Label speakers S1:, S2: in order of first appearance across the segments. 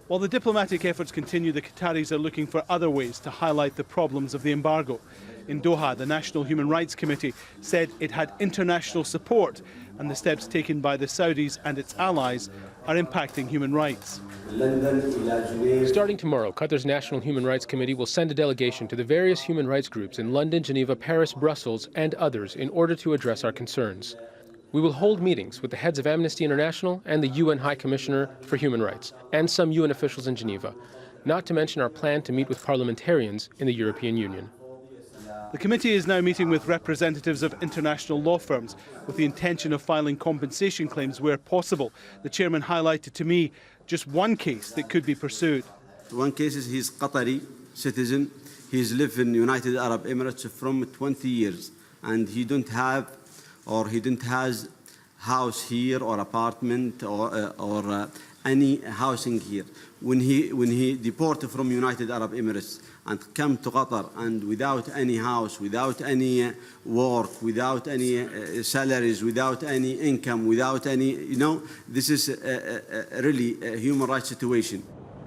S1: While the diplomatic efforts continue, the Qataris are looking for other ways to highlight the problems of the embargo. In Doha, the National Human Rights Committee said it had international support, and the steps taken by the Saudis and its allies are impacting human rights.
S2: Starting tomorrow, Qatar's National Human Rights Committee will send a delegation to the various human rights groups in London, Geneva, Paris, Brussels, and others in order to address our concerns. We will hold meetings with the heads of Amnesty International and the UN High Commissioner for Human Rights, and some UN officials in Geneva, not to mention our plan to meet with parliamentarians in the European Union.
S1: The committee is now meeting with representatives of international law firms with the intention of filing compensation claims where possible. The chairman highlighted to me just one case that could be pursued.
S3: One case is he's Qatari citizen. He's lived in United Arab Emirates from 20 years, and he didn't have house here or apartment or any housing here. When he deported from United Arab Emirates and come to Qatar, and without any house, without any work, without any salaries, without any income, without any, this is really a human rights situation.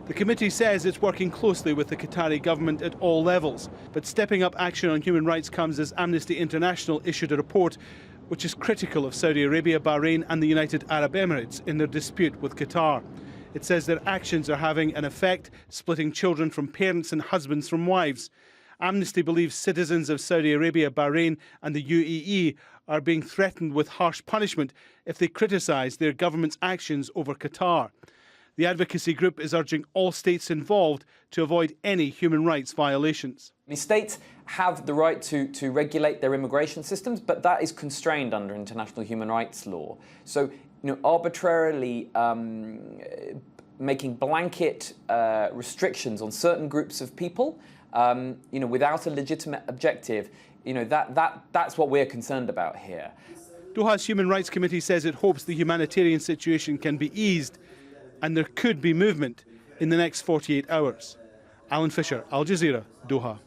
S1: The committee says it's working closely with the Qatari government at all levels, but stepping up action on human rights comes as Amnesty International issued a report which is critical of Saudi Arabia, Bahrain and the United Arab Emirates in their dispute with Qatar. It says their actions are having an effect, splitting children from parents and husbands from wives. Amnesty believes citizens of Saudi Arabia, Bahrain and the UAE are being threatened with harsh punishment if they criticise their government's actions over Qatar. The advocacy group is urging all states involved to avoid any human rights violations.
S4: The states have the right to regulate their immigration systems, but that is constrained under international human rights law. So, arbitrarily making blanket restrictions on certain groups of people, without a legitimate objective, that's what we're concerned about here.
S1: Doha's Human Rights Committee says it hopes the humanitarian situation can be eased and there could be movement in the next 48 hours. Alan Fisher, Al Jazeera, Doha.